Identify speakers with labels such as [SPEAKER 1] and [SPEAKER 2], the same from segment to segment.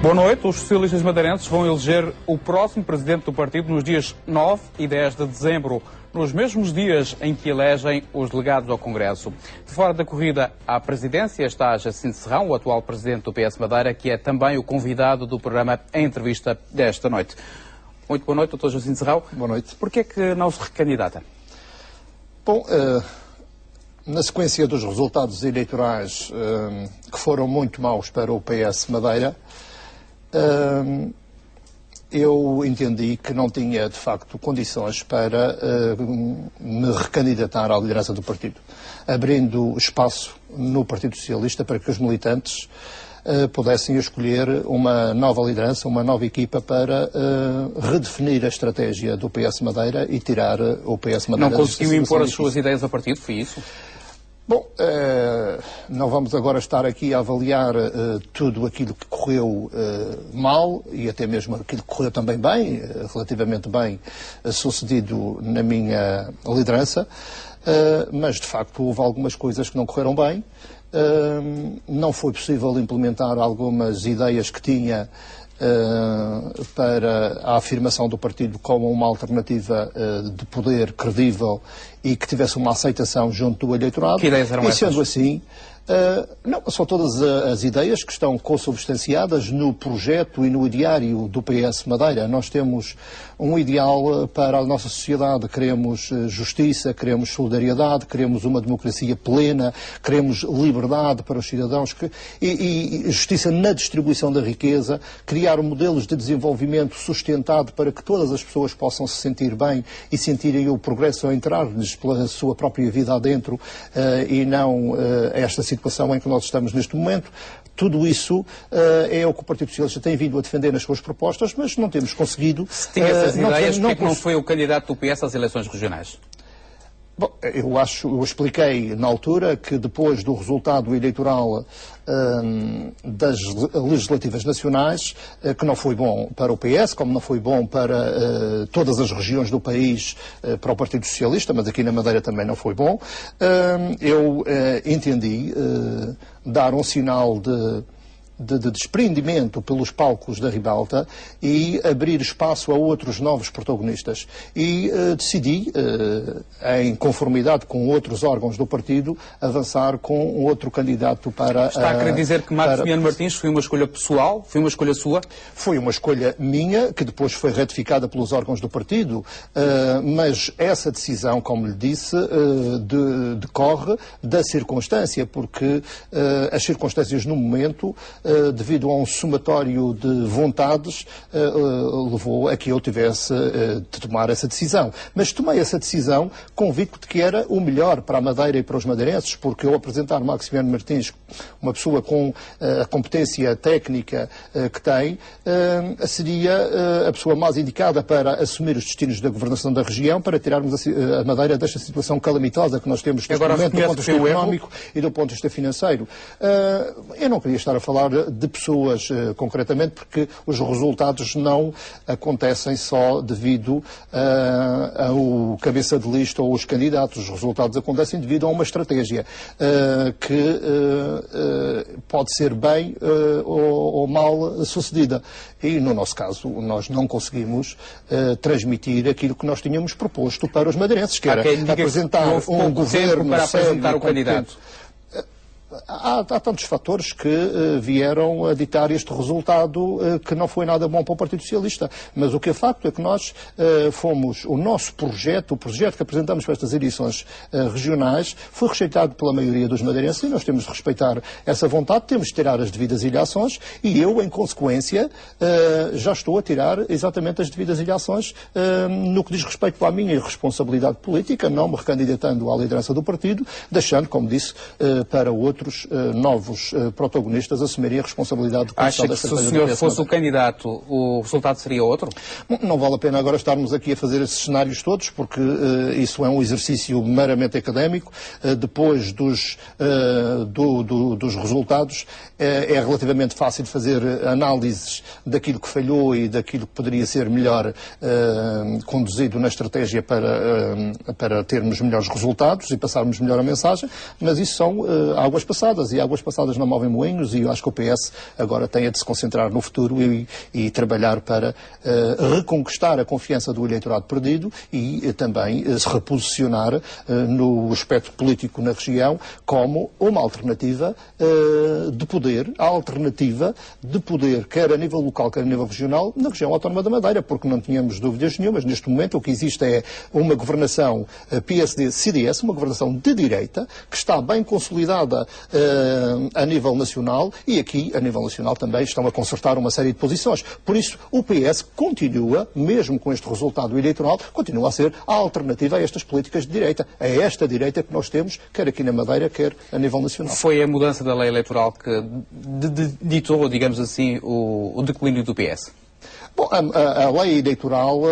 [SPEAKER 1] Boa noite. Os socialistas madeirenses vão eleger o próximo presidente do partido nos dias 9 e 10 de dezembro, nos mesmos dias em que elegem os delegados ao Congresso. De fora da corrida à presidência está Jacinto Serrão, o atual presidente do PS Madeira, que é também o convidado do programa Em Entrevista desta noite. Muito boa noite, Dr. Jacinto Serrão.
[SPEAKER 2] Boa noite.
[SPEAKER 1] Porquê é que não se recandidata?
[SPEAKER 2] Bom, na sequência dos resultados eleitorais que foram muito maus para o PS Madeira, eu entendi que não tinha, de facto, condições para me recandidatar à liderança do partido, abrindo espaço no Partido Socialista para que os militantes pudessem escolher uma nova liderança, uma nova equipa para redefinir a estratégia do PS Madeira e tirar o PS Madeira...
[SPEAKER 1] Não conseguiu impor as suas ideias ao partido, foi isso?
[SPEAKER 2] Bom, não vamos agora estar aqui a avaliar tudo aquilo que correu mal e até mesmo aquilo que correu também bem, relativamente bem sucedido na minha liderança, mas de facto houve algumas coisas que não correram bem. Não foi possível implementar algumas ideias que tinha para a afirmação do partido como uma alternativa de poder credível e que tivesse uma aceitação junto do eleitorado.
[SPEAKER 1] Que ideias eram essas?
[SPEAKER 2] E sendo assim, não, são todas as ideias que estão consubstanciadas no projeto e no ideário do PS Madeira. Nós temos um ideal para a nossa sociedade. Queremos justiça, queremos solidariedade, queremos uma democracia plena, queremos liberdade para os cidadãos e justiça na distribuição da riqueza, criar modelos de desenvolvimento sustentado para que todas as pessoas possam se sentir bem e sentirem o progresso a entrar-lhes pela sua própria vida adentro e não esta situação em que nós estamos neste momento. Tudo isso é o que o Partido Socialista tem vindo a defender nas suas propostas, mas não temos conseguido...
[SPEAKER 1] Se tinha essas ideias, porquê que não foi o candidato do PS às eleições regionais?
[SPEAKER 2] Bom, eu expliquei na altura que depois do resultado eleitoral das legislativas nacionais, que não foi bom para o PS, como não foi bom para todas as regiões do país, para o Partido Socialista, mas aqui na Madeira também não foi bom, eu entendi dar um sinal de desprendimento pelos palcos da ribalta e abrir espaço a outros novos protagonistas. E decidi, em conformidade com outros órgãos do partido, avançar com outro candidato para...
[SPEAKER 1] Está a querer dizer que Maximiano Martins foi uma escolha pessoal? Foi uma escolha sua?
[SPEAKER 2] Foi uma escolha minha, que depois foi ratificada pelos órgãos do partido, mas essa decisão, como lhe disse, decorre da circunstância, porque as circunstâncias no momento, devido a um somatório de vontades, levou a que eu tivesse de tomar essa decisão. Mas tomei essa decisão convicto de que era o melhor para a Madeira e para os madeirenses, porque eu apresentar Maximiano Martins, uma pessoa com a competência técnica que tem, seria a pessoa mais indicada para assumir os destinos da governação da região, para tirarmos a Madeira desta situação calamitosa que nós temos neste momento, do ponto de vista económico e do ponto de vista financeiro. Eu não queria estar a falar de pessoas concretamente, porque os resultados não acontecem só devido ao cabeça de lista ou os candidatos. Os resultados acontecem devido a uma estratégia que pode ser bem ou mal sucedida. E, no nosso caso, nós não conseguimos transmitir aquilo que nós tínhamos proposto para os madeirenses, que era apresentar um governo
[SPEAKER 1] para apresentar o candidato.
[SPEAKER 2] Há tantos fatores que vieram a ditar este resultado que não foi nada bom para o Partido Socialista. Mas o que é facto é que nós fomos, o nosso projeto, o projeto que apresentamos para estas eleições regionais, foi rejeitado pela maioria dos madeirenses e nós temos de respeitar essa vontade, temos de tirar as devidas ilhações e eu, em consequência, já estou a tirar exatamente as devidas ilhações no que diz respeito à minha responsabilidade política, não me recandidatando à liderança do partido, deixando, como disse, para outros novos protagonistas assumirem a responsabilidade de condução da estratégia.
[SPEAKER 1] Acha que se o senhor fosse o candidato, o resultado seria outro?
[SPEAKER 2] Não vale a pena agora estarmos aqui a fazer esses cenários todos, porque isso é um exercício meramente académico. Depois dos resultados, é relativamente fácil de fazer análises daquilo que falhou e daquilo que poderia ser melhor conduzido na estratégia para termos melhores resultados e passarmos melhor a mensagem, mas isso são águas passadas, e águas passadas não movem moinhos, e eu acho que o PS agora tem a de se concentrar no futuro e trabalhar para reconquistar a confiança do eleitorado perdido e também se reposicionar no aspecto político na região como uma alternativa de poder, a alternativa de poder, quer a nível local, quer a nível regional, na região autónoma da Madeira, porque não tínhamos dúvidas nenhumas. Neste momento o que existe é uma governação PSD-CDS, uma governação de direita, que está bem consolidada a nível nacional, e aqui, a nível nacional, também estão a consertar uma série de posições. Por isso, o PS continua, mesmo com este resultado eleitoral, continua a ser a alternativa a estas políticas de direita, a esta direita que nós temos, quer aqui na Madeira, quer a nível nacional.
[SPEAKER 1] Foi a mudança da lei eleitoral que ditou, digamos assim, o declínio do PS?
[SPEAKER 2] Bom, a lei eleitoral,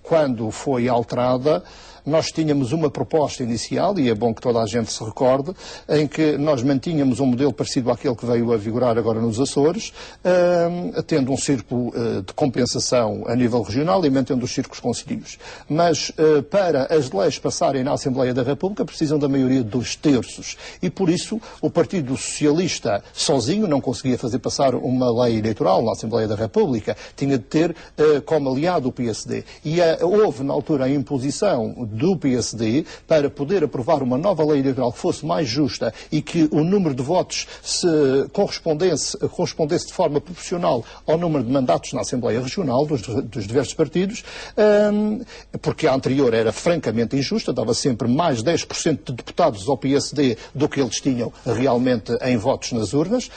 [SPEAKER 2] quando foi alterada, nós tínhamos uma proposta inicial, e é bom que toda a gente se recorde, em que nós mantínhamos um modelo parecido àquele que veio a vigorar agora nos Açores, tendo um círculo de compensação a nível regional e mantendo os círculos concilios. Mas para as leis passarem na Assembleia da República precisam da maioria de 2/3. E por isso o Partido Socialista sozinho não conseguia fazer passar uma lei eleitoral na Assembleia da República. Tinha de ter como aliado o PSD. E houve na altura a imposição do PSD para poder aprovar uma nova lei eleitoral que fosse mais justa e que o número de votos se correspondesse de forma proporcional ao número de mandatos na Assembleia Regional dos diversos partidos, porque a anterior era francamente injusta, dava sempre mais 10% de deputados ao PSD do que eles tinham realmente em votos nas urnas,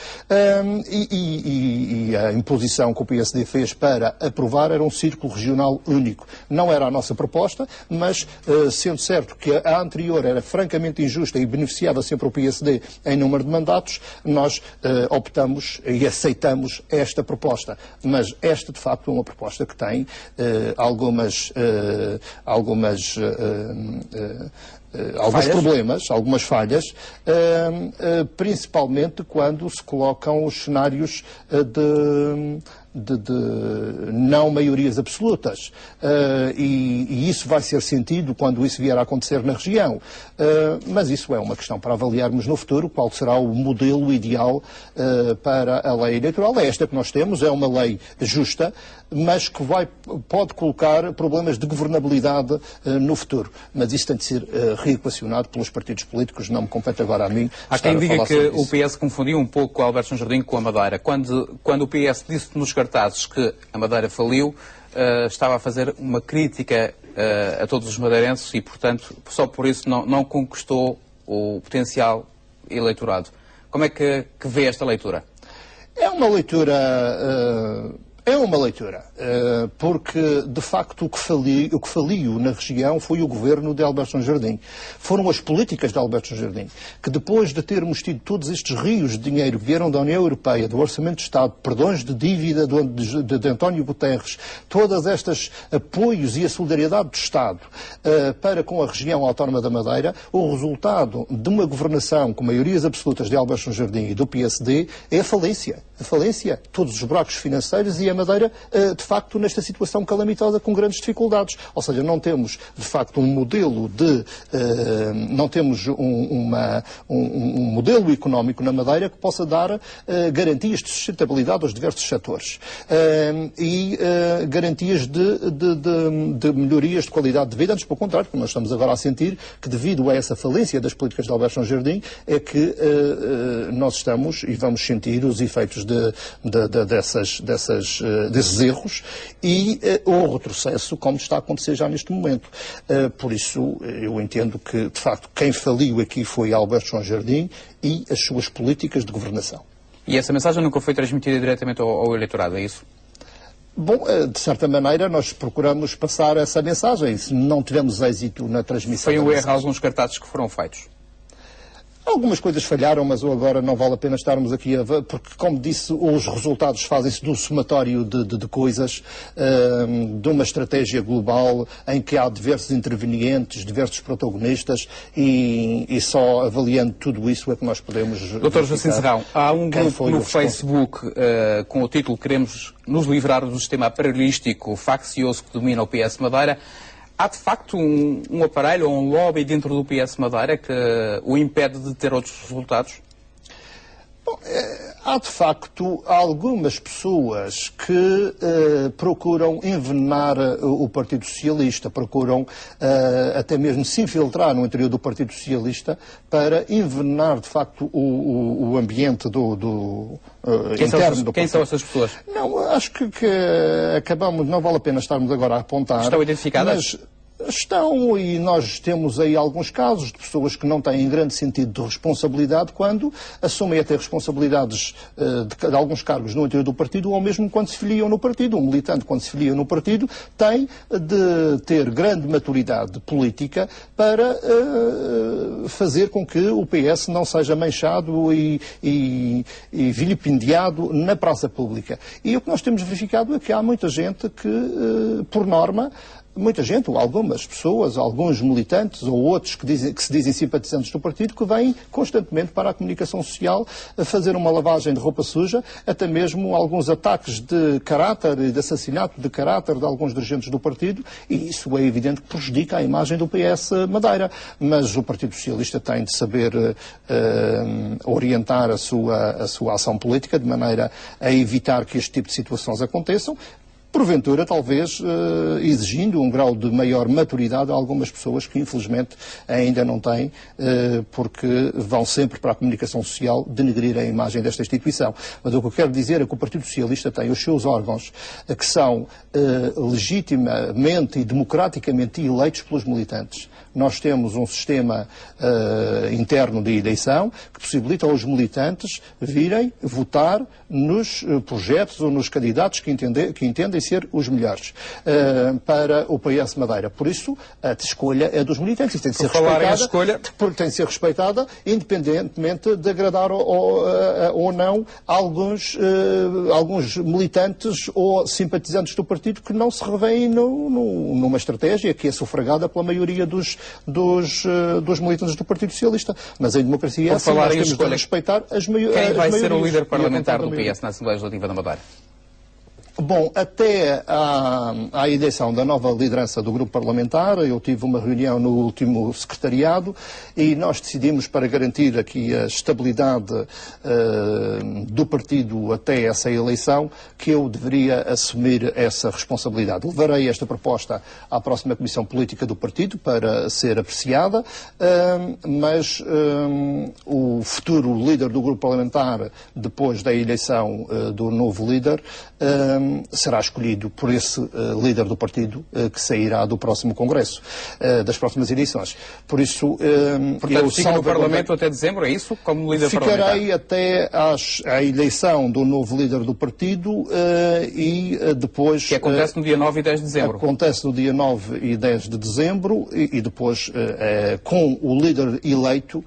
[SPEAKER 2] e a imposição que o PSD fez para aprovar era um círculo regional único. Não era a nossa proposta, mas sendo certo que a anterior era francamente injusta e beneficiava sempre o PSD em número de mandatos, nós optamos e aceitamos esta proposta. Mas esta, de facto, é uma proposta que tem alguns problemas, algumas falhas, principalmente quando se colocam os cenários de não maiorias absolutas. E isso vai ser sentido quando isso vier a acontecer na região. Mas isso é uma questão para avaliarmos no futuro, qual será o modelo ideal para a lei eleitoral. É esta que nós temos, é uma lei justa, mas que pode colocar problemas de governabilidade no futuro. Mas isso tem de ser reequacionado pelos partidos políticos, não me compete agora a mim.
[SPEAKER 1] Há quem diga que o PS confundiu um pouco o Alberto João Jardim com a Madeira. Quando o PS disse nos cartazes que a Madeira faliu, estava a fazer uma crítica a todos os madeirenses e, portanto, só por isso não conquistou o potencial eleitorado. Como é que vê esta leitura?
[SPEAKER 2] É uma leitura... porque, de facto, o que faliu na região foi o governo de Alberto João Jardim. Foram as políticas de Alberto João Jardim, que depois de termos tido todos estes rios de dinheiro que vieram da União Europeia, do Orçamento de Estado, perdões de dívida de António Guterres, todos estes apoios e a solidariedade do Estado para com a região autónoma da Madeira, o resultado de uma governação com maiorias absolutas de Alberto João Jardim e do PSD é a falência. A falência, todos os buracos financeiros e a Madeira, de facto, nesta situação calamitosa com grandes dificuldades. Ou seja, não temos, de facto, um modelo não temos um modelo económico na Madeira que possa dar garantias de sustentabilidade aos diversos setores e garantias de melhorias de qualidade de vida. Antes, pelo contrário, porque nós estamos agora a sentir que, devido a essa falência das políticas de Alberto João Jardim, é que nós estamos e vamos sentir os efeitos desses erros e o retrocesso, como está a acontecer já neste momento. Por isso, eu entendo que, de facto, quem faliu aqui foi Alberto João Jardim e as suas políticas de governação.
[SPEAKER 1] E essa mensagem nunca foi transmitida diretamente ao eleitorado, é isso?
[SPEAKER 2] Bom, de certa maneira, nós procuramos passar essa mensagem. Se não tivemos êxito na transmissão...
[SPEAKER 1] Foi um erro alguns cartazes que foram feitos?
[SPEAKER 2] Algumas coisas falharam, mas agora não vale a pena estarmos aqui a... Porque, como disse, os resultados fazem-se de um somatório de coisas, de uma estratégia global em que há diversos intervenientes, diversos protagonistas e só avaliando tudo isso é que nós podemos...
[SPEAKER 1] Dr. Joacim Serrão, há um grupo no Facebook com o título "Queremos nos livrar do sistema aparelhístico faccioso que domina o PS Madeira". Há de facto um aparelho ou um lobby dentro do PS Madeira que o impede de ter outros resultados?
[SPEAKER 2] Bom, há de facto algumas pessoas que procuram envenenar o Partido Socialista, procuram até mesmo se infiltrar no interior do Partido Socialista para envenenar de facto o ambiente interno do Partido.
[SPEAKER 1] Quem são essas pessoas?
[SPEAKER 2] Não, acho que acabamos, não vale a pena estarmos agora a apontar.
[SPEAKER 1] Estão identificadas?
[SPEAKER 2] Mas estão, e nós temos aí alguns casos de pessoas que não têm grande sentido de responsabilidade quando assumem até responsabilidades de alguns cargos no interior do partido ou mesmo quando se filiam no partido. Um militante, quando se filia no partido, tem de ter grande maturidade política para fazer com que o PS não seja manchado e vilipendiado na praça pública. E o que nós temos verificado é que há muita gente que, por norma, muita gente, ou algumas pessoas, alguns militantes ou outros que se dizem simpatizantes do partido, que vêm constantemente para a comunicação social a fazer uma lavagem de roupa suja, até mesmo alguns ataques de caráter e de assassinato de caráter de alguns dirigentes do partido, e isso é evidente que prejudica a imagem do PS Madeira. Mas o Partido Socialista tem de saber orientar a sua ação política de maneira a evitar que este tipo de situações aconteçam. Porventura, talvez, exigindo um grau de maior maturidade a algumas pessoas que, infelizmente, ainda não têm, porque vão sempre para a comunicação social denegrir a imagem desta instituição. Mas o que eu quero dizer é que o Partido Socialista tem os seus órgãos que são legitimamente e democraticamente eleitos pelos militantes. Nós temos um sistema interno de eleição que possibilita aos militantes virem votar nos projetos ou nos candidatos que entendem ser os melhores para o PS Madeira. Por isso, a escolha é dos militantes. Tem de ser respeitada, tem de ser respeitada, independentemente de agradar ou não alguns militantes ou simpatizantes do partido que não se revêem numa estratégia que é sufragada pela maioria dos militantes do Partido Socialista. Mas em democracia é assim, nós temos de respeitar as maiorias.
[SPEAKER 1] Quem vai ser o líder parlamentar do PS na Assembleia Legislativa da Madeira?
[SPEAKER 2] Bom, até à eleição da nova liderança do grupo parlamentar, eu tive uma reunião no último secretariado e nós decidimos, para garantir aqui a estabilidade do partido até essa eleição, que eu deveria assumir essa responsabilidade. Levarei esta proposta à próxima Comissão Política do partido para ser apreciada, mas o futuro líder do grupo parlamentar, depois da eleição do novo líder, será escolhido por esse líder do partido que sairá do próximo Congresso, das próximas eleições. Por isso,
[SPEAKER 1] portanto, fica no Parlamento até dezembro, é isso? Como líder parlamentar?
[SPEAKER 2] Ficarei até à eleição do novo líder do partido e depois...
[SPEAKER 1] Que acontece no dia 9 e 10 de dezembro.
[SPEAKER 2] Acontece no dia 9 e 10 de dezembro e depois, com o líder eleito,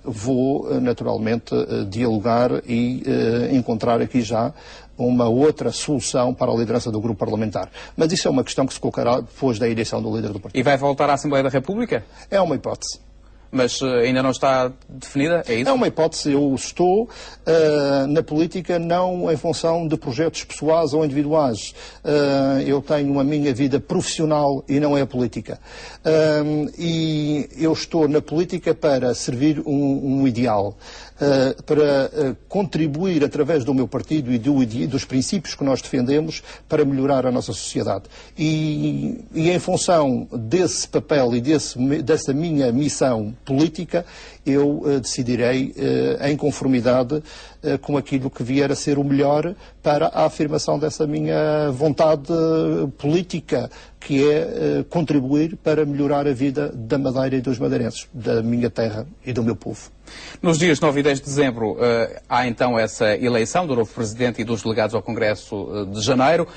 [SPEAKER 2] vou naturalmente dialogar e encontrar aqui já uma outra solução para a liderança do grupo parlamentar. Mas isso é uma questão que se colocará depois da eleição do líder do partido.
[SPEAKER 1] E vai voltar à Assembleia da República?
[SPEAKER 2] É uma hipótese.
[SPEAKER 1] Mas ainda não está definida, é isso?
[SPEAKER 2] É uma hipótese. Eu estou na política não em função de projetos pessoais ou individuais. Eu tenho a minha vida profissional e não é a política. E eu estou na política para servir um ideal. Para contribuir através do meu partido e dos princípios que nós defendemos para melhorar a nossa sociedade. E em função desse papel e dessa minha missão política, eu decidirei em conformidade com aquilo que vier a ser o melhor para a afirmação dessa minha vontade política, que é contribuir para melhorar a vida da Madeira e dos madeirenses, da minha terra e do meu povo.
[SPEAKER 1] Nos dias 9 e 10 de dezembro há então essa eleição do novo Presidente e dos delegados ao Congresso de Janeiro.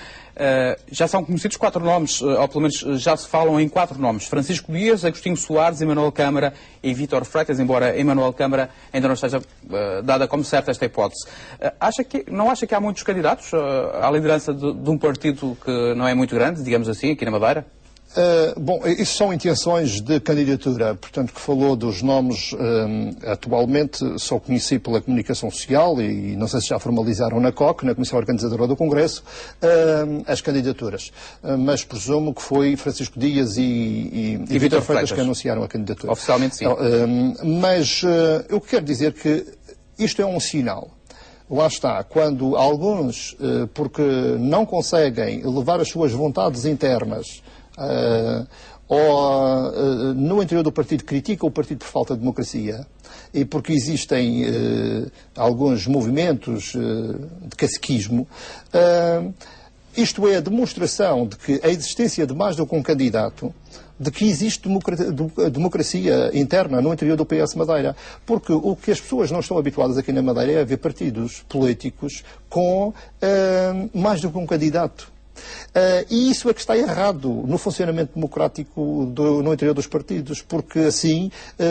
[SPEAKER 1] Já são conhecidos 4 nomes, ou pelo menos já se falam em 4 nomes: Francisco Dias, Agostinho Soares, Emanuel Câmara e Vítor Freitas, embora Emanuel Câmara ainda não esteja dada como certa esta hipótese. Não acha que há muitos candidatos à liderança de um partido que não é muito grande, digamos assim, aqui na Madeira?
[SPEAKER 2] Bom, isso são intenções de candidatura, portanto, que falou dos nomes, atualmente só conheci pela comunicação social e não sei se já formalizaram na COC, na Comissão Organizadora do Congresso, as candidaturas. Mas presumo que foi Francisco Dias e Vítor Freitas que anunciaram a candidatura.
[SPEAKER 1] Oficialmente sim.
[SPEAKER 2] Mas eu quero dizer que isto é um sinal. Lá está, quando alguns, porque não conseguem levar as suas vontades internas ou no interior do partido critica o partido por falta de democracia e porque existem alguns movimentos de caciquismo, isto é a demonstração de que a existência de mais do que um candidato, de que existe democracia interna no interior do PS Madeira. Porque o que as pessoas não estão habituadas aqui na Madeira é haver partidos políticos com mais do que um candidato. E isso é que está errado no funcionamento democrático no interior dos partidos, porque assim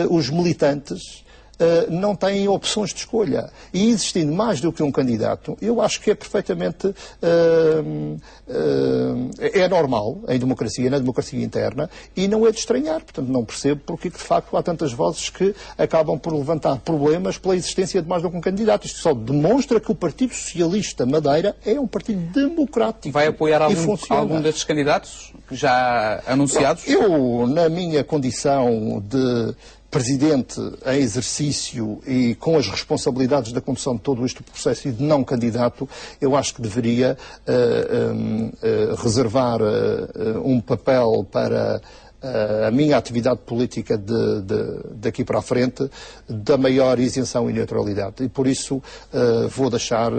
[SPEAKER 2] os militantes não têm opções de escolha. E existindo mais do que um candidato, eu acho que é perfeitamente é normal em democracia, na democracia interna, e não é de estranhar. Portanto, não percebo porque de facto há tantas vozes que acabam por levantar problemas pela existência de mais do que um candidato. Isto só demonstra que o Partido Socialista Madeira é um partido democrático.
[SPEAKER 1] Vai apoiar algum destes candidatos já anunciados?
[SPEAKER 2] Eu, na minha condição de Presidente em exercício e com as responsabilidades da condução de todo este processo e de não candidato, eu acho que deveria reservar um papel para a minha atividade política daqui para a frente da maior isenção e neutralidade. E por isso vou deixar,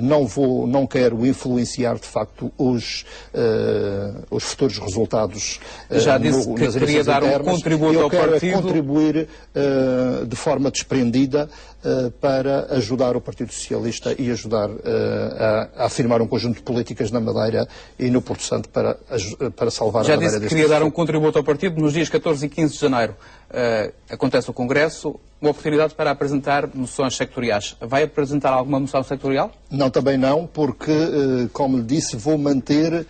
[SPEAKER 2] não quero influenciar de facto os futuros resultados.
[SPEAKER 1] Já disse que queria dar um contributo ao partido.
[SPEAKER 2] Eu quero contribuir de forma desprendida para ajudar o Partido Socialista e ajudar a afirmar um conjunto de políticas na Madeira e no Porto Santo para salvar a Madeira.
[SPEAKER 1] Já disse que queria dar um contributo ao partido. Nos dias 14 e 15 de janeiro acontece o Congresso, uma oportunidade para apresentar moções sectoriais. Vai apresentar alguma moção sectorial?
[SPEAKER 2] Não, também não, porque, como lhe disse, vou manter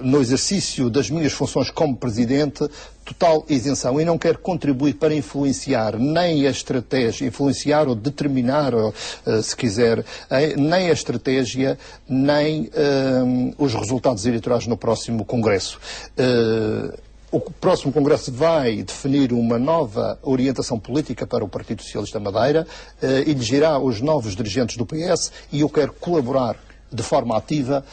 [SPEAKER 2] no exercício das minhas funções como Presidente total isenção e não quero contribuir para influenciar nem a estratégia, influenciar ou determinar, se quiser, nem a estratégia, nem os resultados eleitorais no próximo Congresso. O próximo Congresso vai definir uma nova orientação política para o Partido Socialista Madeira, elegerá os novos dirigentes do PS e eu quero colaborar de forma ativa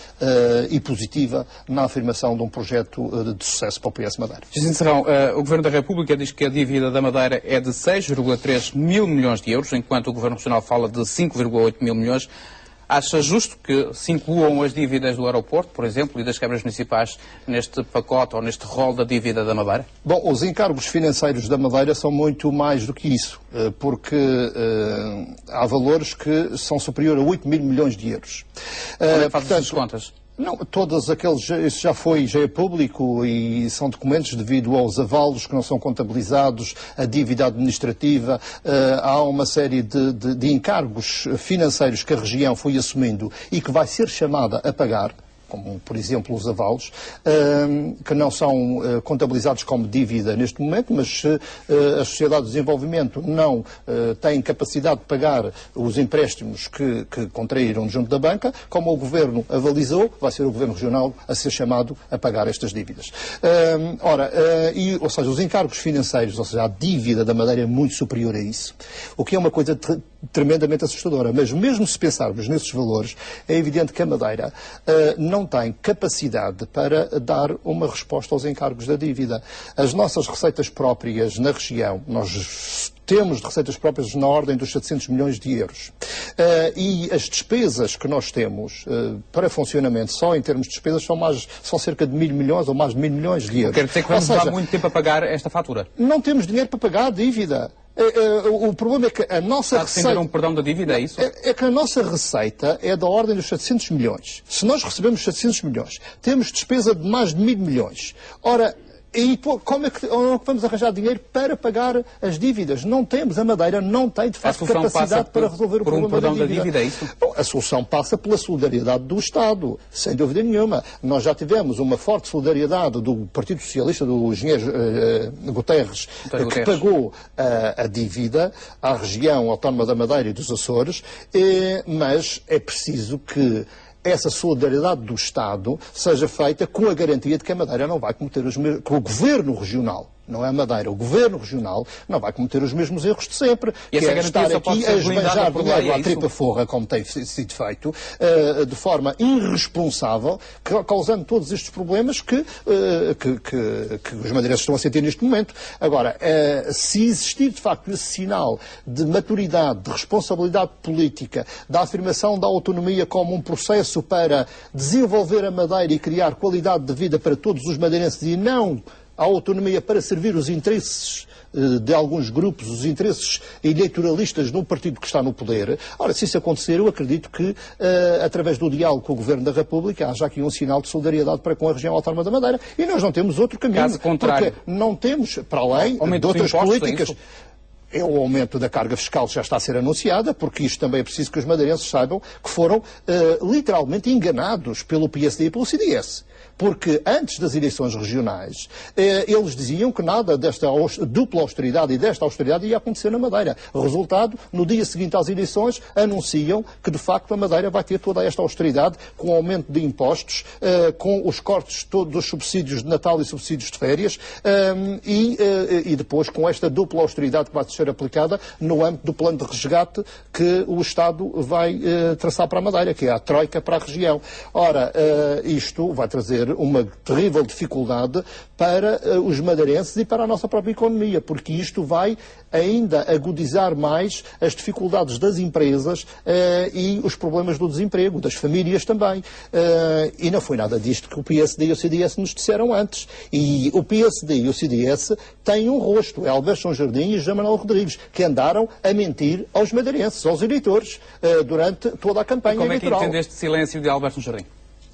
[SPEAKER 2] e positiva na afirmação de um projeto de sucesso para o PS Madeira.
[SPEAKER 1] Jacinto Serrão, o Governo da República diz que a dívida da Madeira é de 6,3 mil milhões de euros, enquanto o Governo Regional fala de 5,8 mil milhões. Acha justo que se incluam as dívidas do aeroporto, por exemplo, e das câmaras municipais neste pacote ou neste rol da dívida da Madeira?
[SPEAKER 2] Bom, os encargos financeiros da Madeira são muito mais do que isso, porque há valores que são superiores a 8 mil milhões de euros.
[SPEAKER 1] Como é que faz essas contas?
[SPEAKER 2] Não, todos aqueles, isso já é público e são documentos devido aos avalos que não são contabilizados, a dívida administrativa, há uma série de encargos financeiros que a região foi assumindo e que vai ser chamada a pagar, como, por exemplo, os avalos, que não são contabilizados como dívida neste momento, mas se as sociedades de desenvolvimento não têm capacidade de pagar os empréstimos que contraíram junto da banca, como o Governo avalizou, vai ser o Governo Regional a ser chamado a pagar estas dívidas. Ou seja, os encargos financeiros, ou seja, a dívida da Madeira é muito superior a isso, o que é uma coisa tremendamente assustadora. Mas mesmo se pensarmos nesses valores, é evidente que a Madeira não tem capacidade para dar uma resposta aos encargos da dívida. As nossas receitas próprias na região, nós temos de receitas próprias na ordem dos 700 milhões de euros. E as despesas que nós temos para funcionamento, só em termos de despesas, são cerca de 1.000 milhões ou mais de 1.000 milhões de euros.
[SPEAKER 1] Quer dizer que vamos levar muito tempo a pagar esta fatura?
[SPEAKER 2] Não temos dinheiro para pagar a dívida. O problema é que a nossa
[SPEAKER 1] receita... Está a defender um perdão da dívida, é isso?
[SPEAKER 2] É que a nossa receita é da ordem dos 700 milhões. Se nós recebemos 700 milhões, temos despesa de mais de 1.000 milhões. Ora, E como é que vamos arranjar dinheiro para pagar as dívidas? Não temos. A Madeira não tem, de facto, capacidade para resolver o problema da dívida.
[SPEAKER 1] É isso?
[SPEAKER 2] Bom, a solução passa pela solidariedade do Estado, sem dúvida nenhuma. Nós já tivemos uma forte solidariedade do Partido Socialista, do engenheiro Guterres, que pagou a dívida à região autónoma da Madeira e dos Açores, mas é preciso que essa solidariedade do Estado seja feita com a garantia de que a Madeira não vai cometer os mesmos, que o Governo Regional, não é a Madeira, o Governo Regional não vai cometer os mesmos erros de sempre,
[SPEAKER 1] e
[SPEAKER 2] que é estar aqui a esbanjar dinheiro à tripa forra, como tem sido feito, de forma irresponsável, causando todos estes problemas que os madeirenses estão a sentir neste momento. Agora, se existir de facto esse sinal de maturidade, de responsabilidade política, da afirmação da autonomia como um processo para desenvolver a Madeira e criar qualidade de vida para todos os madeirenses e não a autonomia para servir os interesses de alguns grupos, os interesses eleitoralistas num partido que está no poder. Ora, se isso acontecer, eu acredito que, através do diálogo com o Governo da República, haja aqui um sinal de solidariedade para com a região autónoma da Madeira. E nós não temos outro caminho.
[SPEAKER 1] Caso contrário,
[SPEAKER 2] porque não temos, para além de outras políticas... É o aumento da carga fiscal que já está a ser anunciada, porque isto também é preciso que os madeirenses saibam que foram literalmente enganados pelo PSD e pelo CDS. Porque antes das eleições regionais, eles diziam que nada desta dupla austeridade e desta austeridade ia acontecer na Madeira. Resultado, no dia seguinte às eleições, anunciam que de facto a Madeira vai ter toda esta austeridade, com aumento de impostos, com os cortes todos dos subsídios de Natal e subsídios de férias, e depois com esta dupla austeridade que vai ser aplicada no âmbito do plano de resgate que o Estado vai traçar para a Madeira, que é a troika para a região. Ora, isto vai trazer uma terrível dificuldade para os madeirenses e para a nossa própria economia, porque isto vai ainda agudizar mais as dificuldades das empresas e os problemas do desemprego, das famílias também. E não foi nada disto que o PSD e o CDS nos disseram antes. E o PSD e o CDS têm um rosto, é Alberto São Jardim e José Manuel Rodrigues, que andaram a mentir aos madeirenses, aos eleitores, durante toda a campanha eleitoral.
[SPEAKER 1] Como é que entende este silêncio de Alberto São Jardim?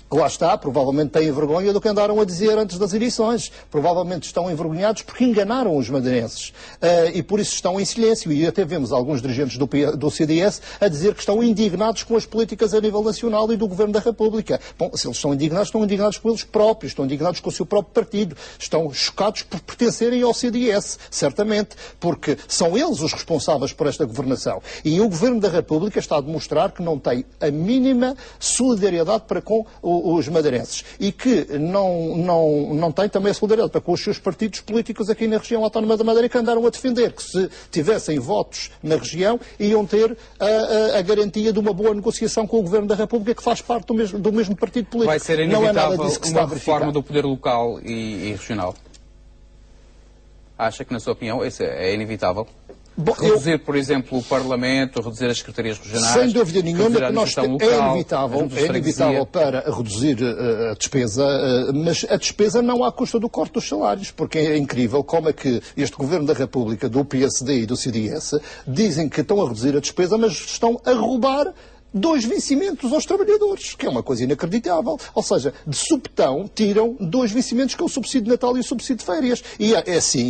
[SPEAKER 2] Lá está, provavelmente têm vergonha do que andaram a dizer antes das eleições. Provavelmente estão envergonhados porque enganaram os madeirenses. E por isso estão em silêncio. E até vemos alguns dirigentes do CDS a dizer que estão indignados com as políticas a nível nacional e do Governo da República. Bom, se eles estão indignados com eles próprios, estão indignados com o seu próprio partido. Estão chocados por pertencerem ao CDS, certamente, porque são eles os responsáveis por esta governação. E o Governo da República está a demonstrar que não tem a mínima solidariedade para com os madeirenses e que não tem também a solidariedade para com os seus partidos políticos aqui na região autónoma da Madeira, que andaram a defender que se tivessem votos na região iam ter a garantia de uma boa negociação com o Governo da República, que faz parte do mesmo partido político.
[SPEAKER 1] Vai ser inevitável não é nada disso que uma reforma do poder local e regional? Acha que, na sua opinião, isso é inevitável? Bom, reduzir, por exemplo, o Parlamento, reduzir as secretarias regionais...
[SPEAKER 2] Sem dúvida nenhuma, é inevitável para reduzir a despesa, mas a despesa não à custa do corte dos salários, porque é incrível como é que este Governo da República, do PSD e do CDS, dizem que estão a reduzir a despesa, mas estão a roubar 2 vencimentos aos trabalhadores, que é uma coisa inacreditável. Ou seja, de supetão tiram 2 vencimentos, que é o subsídio de Natal e o subsídio de férias. E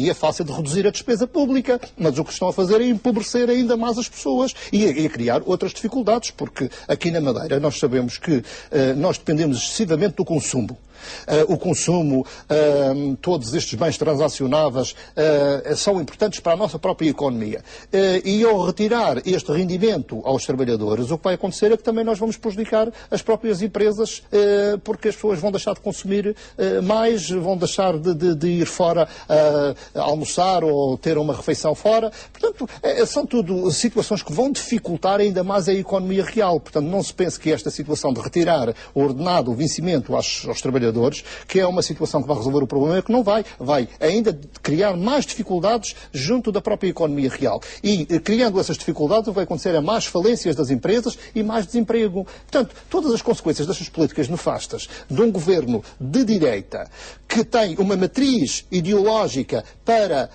[SPEAKER 2] é fácil de reduzir a despesa pública, mas o que estão a fazer é empobrecer ainda mais as pessoas e a criar outras dificuldades, porque aqui na Madeira nós sabemos que nós dependemos excessivamente do consumo. O consumo, todos estes bens transacionáveis são importantes para a nossa própria economia. E ao retirar este rendimento aos trabalhadores, o que vai acontecer é que também nós vamos prejudicar as próprias empresas, porque as pessoas vão deixar de consumir mais, vão deixar de ir fora almoçar ou ter uma refeição fora. Portanto, são tudo situações que vão dificultar ainda mais a economia real. Portanto, não se pense que esta situação de retirar o ordenado, o vencimento aos trabalhadores, que é uma situação que vai resolver o problema, é que não vai. Vai ainda criar mais dificuldades junto da própria economia real. E, criando essas dificuldades, vai acontecer a mais falências das empresas e mais desemprego. Portanto, todas as consequências destas políticas nefastas de um governo de direita que tem uma matriz ideológica para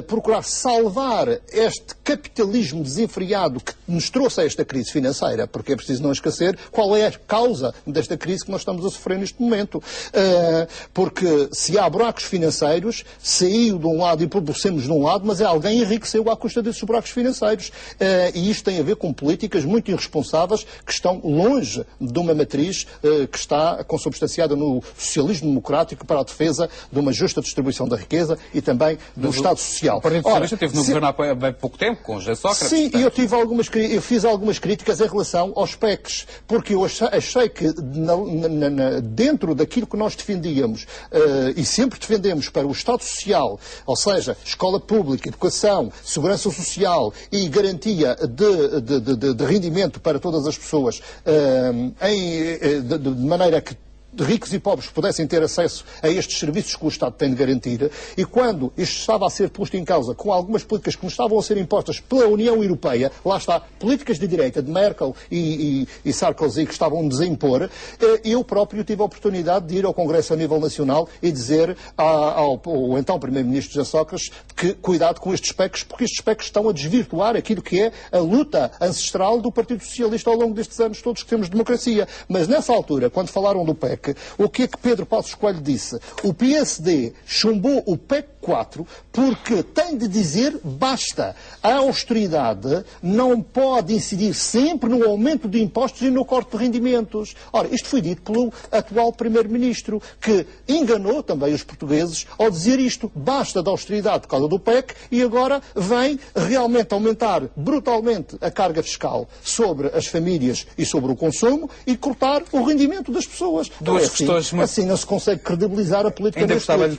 [SPEAKER 2] procurar salvar este capitalismo desenfreado que nos trouxe a esta crise financeira, porque é preciso não esquecer qual é a causa desta crise que nós estamos a sofrer neste momento. Porque se há buracos financeiros, saiu de um lado e empobrecemos de um lado, mas alguém enriqueceu à custa desses buracos financeiros. E isto tem a ver com políticas muito irresponsáveis que estão longe de uma matriz que está consubstanciada no socialismo democrático para a defesa de uma justa distribuição da riqueza e também do Estado Social.
[SPEAKER 1] O Partido Socialista esteve no governo há bem pouco tempo, com José Sócrates.
[SPEAKER 2] Sim, eu fiz algumas críticas em relação aos PECs, porque eu achei que dentro daquilo que nós defendíamos e sempre defendemos para o Estado Social, ou seja, escola pública, educação, segurança social e garantia de rendimento para todas as pessoas, de maneira que ricos e pobres pudessem ter acesso a estes serviços que o Estado tem de garantir, e quando isto estava a ser posto em causa com algumas políticas que nos estavam a ser impostas pela União Europeia, lá está, políticas de direita de Merkel e Sarkozy que estavam a desimpor, eu próprio tive a oportunidade de ir ao Congresso a nível nacional e dizer ao então Primeiro-Ministro José Sócrates que cuidado com estes PECs, porque estes PECs estão a desvirtuar aquilo que é a luta ancestral do Partido Socialista ao longo destes anos todos que temos democracia. Mas nessa altura, quando falaram do PEC, o que é que Pedro Passos Coelho disse? O PSD chumbou o PEC 4 porque tem de dizer basta. A austeridade não pode incidir sempre no aumento de impostos e no corte de rendimentos. Ora, isto foi dito pelo atual Primeiro-Ministro, que enganou também os portugueses ao dizer isto. Basta da austeridade por causa do PEC e agora vem realmente aumentar brutalmente a carga fiscal sobre as famílias e sobre o consumo e cortar o rendimento das pessoas.
[SPEAKER 1] Duas questões.
[SPEAKER 2] Assim não se consegue credibilizar a política.
[SPEAKER 1] Ainda gostava de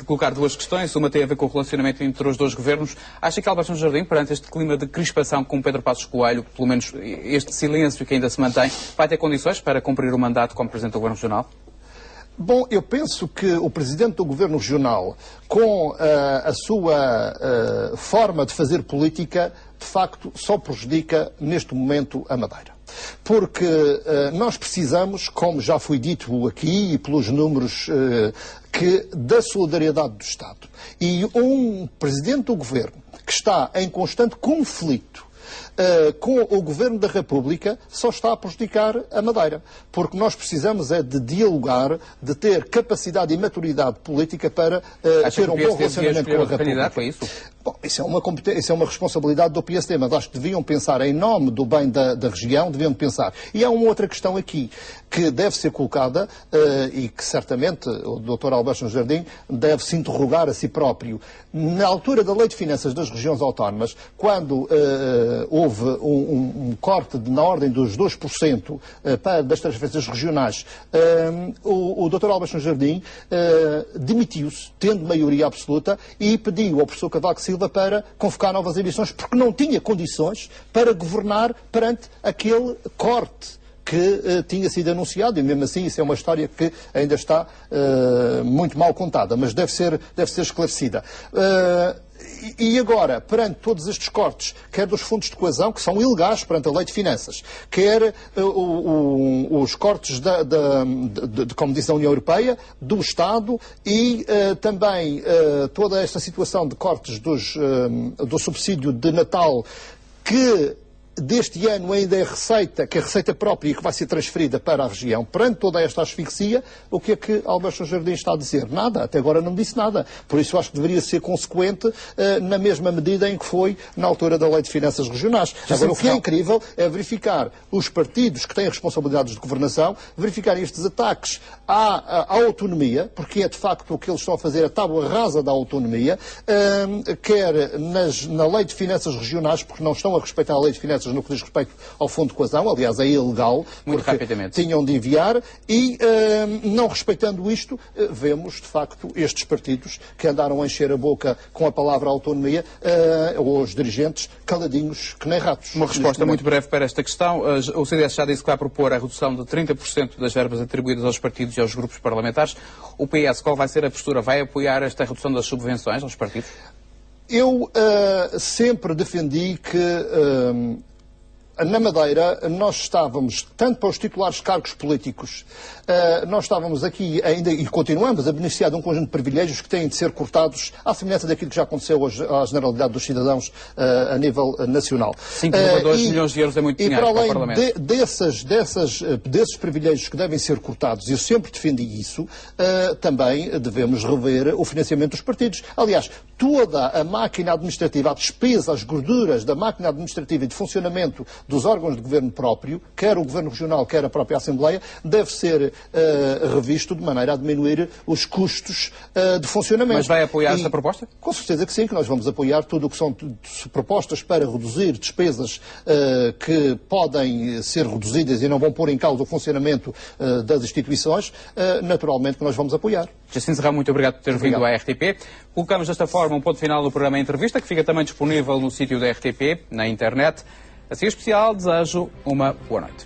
[SPEAKER 1] colocar duas questões. Uma tem a ver com o relacionamento entre os dois governos. Acha que Alberto Jardim, perante este clima de crispação com Pedro Passos Coelho, pelo menos este silêncio que ainda se mantém, vai ter condições para cumprir o mandato como Presidente do Governo Regional?
[SPEAKER 2] Bom, eu penso que o Presidente do Governo Regional, com a sua forma de fazer política, de facto, só prejudica neste momento a Madeira. Porque nós precisamos, como já foi dito aqui e pelos números, da solidariedade do Estado. E um Presidente do Governo que está em constante conflito com o Governo da República só está a prejudicar a Madeira. Porque nós precisamos é de dialogar, de ter capacidade e maturidade política para ter um bom relacionamento com a República.
[SPEAKER 1] Foi isso?
[SPEAKER 2] Bom, isso é uma responsabilidade do PSD, mas acho que deviam pensar em nome do bem da região, deviam pensar. E há uma outra questão aqui que deve ser colocada e que certamente o Dr. Alberto Jardim deve se interrogar a si próprio. Na altura da Lei de Finanças das Regiões Autónomas, quando houve um corte na ordem dos 2% das transferências regionais, o Dr. Alberto Jardim demitiu-se, tendo maioria absoluta, e pediu ao professor Cavaco Silva para convocar novas eleições, porque não tinha condições para governar perante aquele corte que tinha sido anunciado, e mesmo assim isso é uma história que ainda está muito mal contada, mas deve ser esclarecida. E agora, perante todos estes cortes, quer dos fundos de coesão, que são ilegais perante a Lei de Finanças, quer os cortes como diz a União Europeia, do Estado e também toda esta situação de cortes do subsídio de Natal, que deste ano ainda é receita, que é receita própria e que vai ser transferida para a região. Perante toda esta asfixia, o que é que Alberto Jardim está a dizer? Nada, até agora não disse nada. Por isso acho que deveria ser consequente na mesma medida em que foi na altura da Lei de Finanças Regionais. Agora, o que é incrível é verificar os partidos que têm responsabilidades de governação, verificar estes ataques à autonomia, porque é de facto o que eles estão a fazer, a tábua rasa da autonomia, quer na Lei de Finanças Regionais, porque não estão a respeitar a Lei de Finanças no que diz respeito ao Fundo de Coesão, aliás é ilegal,
[SPEAKER 1] muito
[SPEAKER 2] porque
[SPEAKER 1] rapidamente
[SPEAKER 2] tinham de enviar, e não respeitando isto, vemos de facto estes partidos que andaram a encher a boca com a palavra autonomia, ou os dirigentes caladinhos que nem ratos.
[SPEAKER 1] Uma resposta muito breve para esta questão. O CDS já disse que vai propor a redução de 30% das verbas atribuídas aos partidos e aos grupos parlamentares. O PS, qual vai ser a postura? Vai apoiar esta redução das subvenções aos partidos?
[SPEAKER 2] Eu sempre defendi que na Madeira, nós estávamos, tanto para os titulares de cargos políticos, nós estávamos aqui ainda e continuamos a beneficiar de um conjunto de privilégios que têm de ser cortados à semelhança daquilo que já aconteceu hoje à generalidade dos cidadãos a nível nacional.
[SPEAKER 1] 5,2 milhões de euros é muito dinheiro para o Parlamento.
[SPEAKER 2] E para além desses privilégios que devem ser cortados, e eu sempre defendi isso, também devemos rever o financiamento dos partidos. Aliás, toda a máquina administrativa, a despesa, as gorduras da máquina administrativa e de funcionamento dos órgãos de governo próprio, quer o Governo Regional, quer a própria Assembleia, deve ser revisto de maneira a diminuir os custos de funcionamento.
[SPEAKER 1] Mas vai apoiar esta proposta?
[SPEAKER 2] Com certeza que sim, que nós vamos apoiar tudo o que são propostas para reduzir despesas que podem ser reduzidas e não vão pôr em causa o funcionamento das instituições, naturalmente que nós vamos apoiar.
[SPEAKER 1] Jacinto Serrão, muito obrigado por ter vindo à RTP. Colocamos desta forma um ponto final no programa Entrevista, que fica também disponível no sítio da RTP, na internet. Assim especial, desejo uma boa noite.